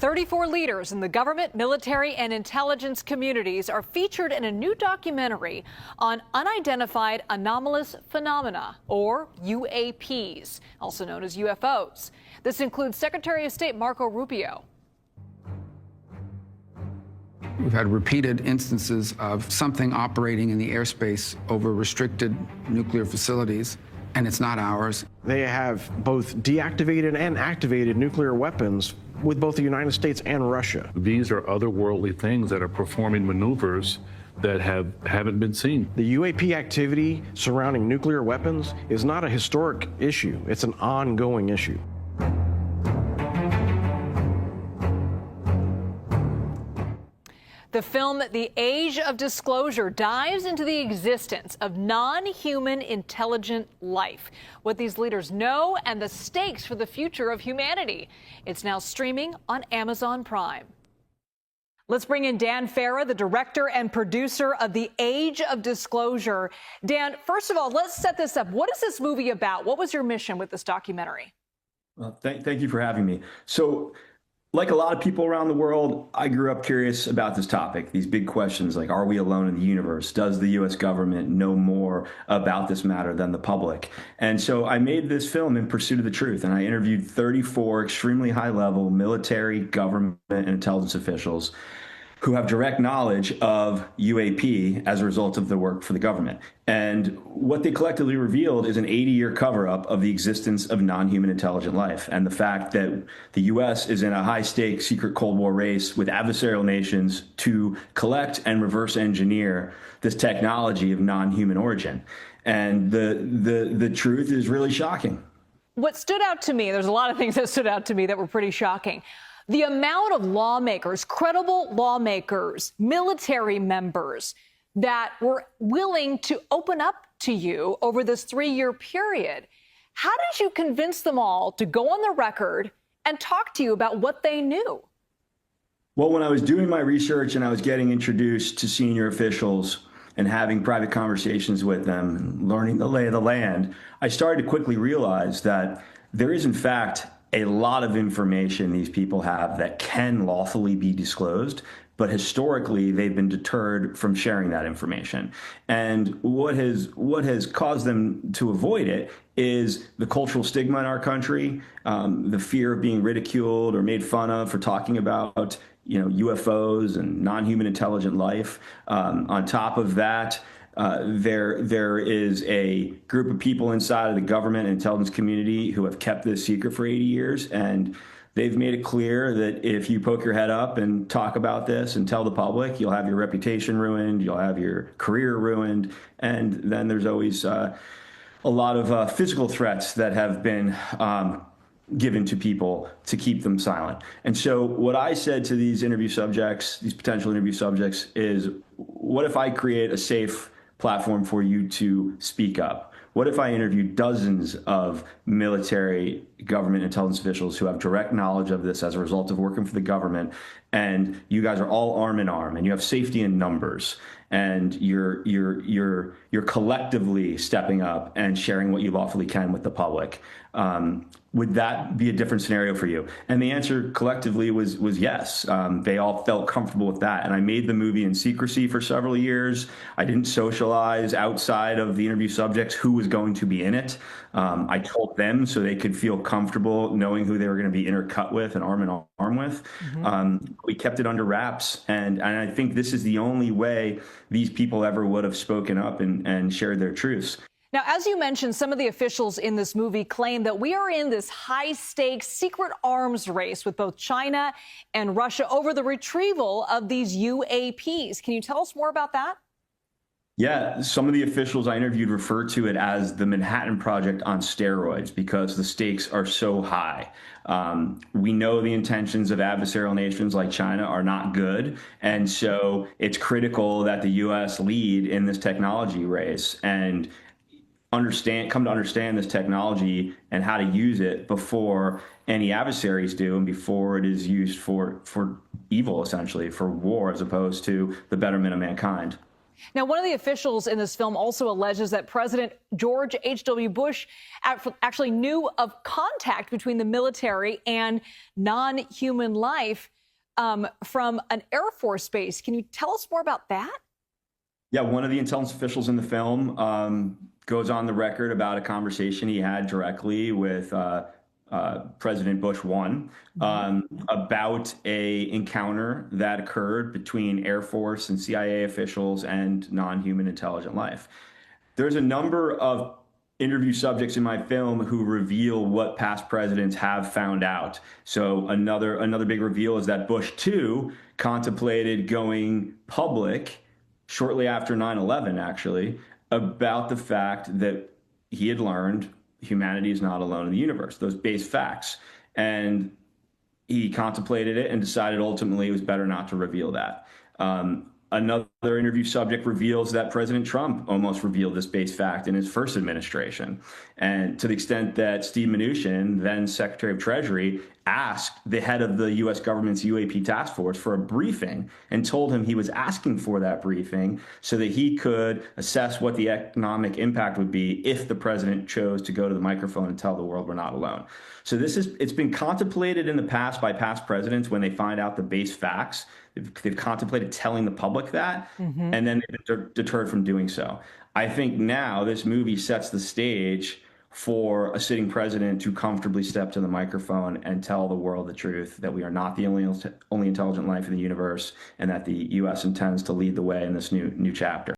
34 leaders in the government, military, and intelligence communities are featured in a new documentary on unidentified anomalous phenomena, or UAPs, also known as UFOs. This includes Secretary of State Marco Rubio. We've had repeated instances of something operating in the airspace over restricted nuclear facilities, and it's not ours. They have both deactivated and activated nuclear weapons with both the United States and Russia. These are otherworldly things that are performing maneuvers that haven't been seen. The UAP activity surrounding nuclear weapons is not a historic issue. It's an ongoing issue. The film, The Age of Disclosure, dives into the existence of non-human intelligent life, what these leaders know, and the stakes for the future of humanity. It's now streaming on Amazon Prime. Let's bring in Dan Farah, the director and producer of The Age of Disclosure. Dan, first of all, let's set this up. What is this movie about? What was your mission with this documentary? Well, thank you for having me. So, like a lot of people around the world, I grew up curious about this topic, these big questions like, are we alone in the universe? Does the U.S. government know more about this matter than the public? And so I made this film in pursuit of the truth, and I interviewed 34 extremely high-level military, government, and intelligence officials who have direct knowledge of UAP as a result of their work for the government. And what they collectively revealed is an 80-year cover-up of the existence of non-human intelligent life and the fact that the U.S. is in a high-stakes secret Cold War race with adversarial nations to collect and reverse engineer this technology of non-human origin. And the truth is really shocking. What stood out to me, there's a lot of things that stood out to me that were pretty shocking. The amount of lawmakers, credible lawmakers, military members that were willing to open up to you over this 3-year period. How did you convince them all to go on the record and talk to you about what they knew? Well, when I was doing my research and I was getting introduced to senior officials and having private conversations with them and learning the lay of the land, I started to quickly realize that there is, in fact, a lot of information these people have that can lawfully be disclosed, but historically they've been deterred from sharing that information. And what has caused them to avoid it is the cultural stigma in our country, the fear of being ridiculed or made fun of for talking about, UFOs and non-human intelligent life. On top of that, there is a group of people inside of the government and intelligence community who have kept this secret for 80 years, and they've made it clear that if you poke your head up and talk about this and tell the public, you'll have your reputation ruined, you'll have your career ruined, and then there's always a lot of physical threats that have been given to people to keep them silent. And so what I said to these interview subjects, these potential interview subjects, is what if I create a safe platform for you to speak up? What if I interviewed dozens of military, government, intelligence officials who have direct knowledge of this as a result of working for the government, and you guys are all arm in arm, and you have safety in numbers, and you're collectively stepping up and sharing what you lawfully can with the public? Would that be a different scenario for you? And the answer collectively was yes. They all felt comfortable with that. And I made the movie in secrecy for several years. I didn't socialize outside of the interview subjects who was going to be in it. I told them so they could feel comfortable knowing who they were going to be intercut with and arm in arm with. Mm-hmm. We kept it under wraps. And I think this is the only way these people ever would have spoken up and shared their truths. Now, as you mentioned, some of the officials in this movie claim that we are in this high-stakes secret arms race with both China and Russia over the retrieval of these UAPs. Can you tell us more about that? Yeah, some of the officials I interviewed referred to it as the Manhattan Project on steroids because the stakes are so high. We know the intentions of adversarial nations like China are not good, and so it's critical that the U.S. lead in this technology race and come to understand this technology and how to use it before any adversaries do and before it is used for evil, essentially, for war as opposed to the betterment of mankind. Now, one of the officials in this film also alleges that President George H.W. Bush actually knew of contact between the military and non-human life from an Air Force base. Can you tell us more about that? Yeah, one of the intelligence officials in the film goes on the record about a conversation he had directly with President Bush about a encounter that occurred between Air Force and CIA officials and non-human intelligent life. There's a number of interview subjects in my film who reveal what past presidents have found out. So another big reveal is that Bush too contemplated going public shortly after 9/11, actually, about the fact that he had learned humanity is not alone in the universe, those base facts. And he contemplated it and decided ultimately it was better not to reveal that. Another interview subject reveals that President Trump almost revealed this base fact in his first administration. And to the extent that Steve Mnuchin, then Secretary of Treasury, asked the head of the U.S. government's UAP task force for a briefing and told him he was asking for that briefing so that he could assess what the economic impact would be if the president chose to go to the microphone and tell the world we're not alone. So it's been contemplated in the past by past presidents when they find out the base facts. They've contemplated telling the public that, and then they're deterred from doing so. I think now this movie sets the stage for a sitting president to comfortably step to the microphone and tell the world the truth, that we are not the only intelligent life in the universe, and that the U.S. intends to lead the way in this new chapter.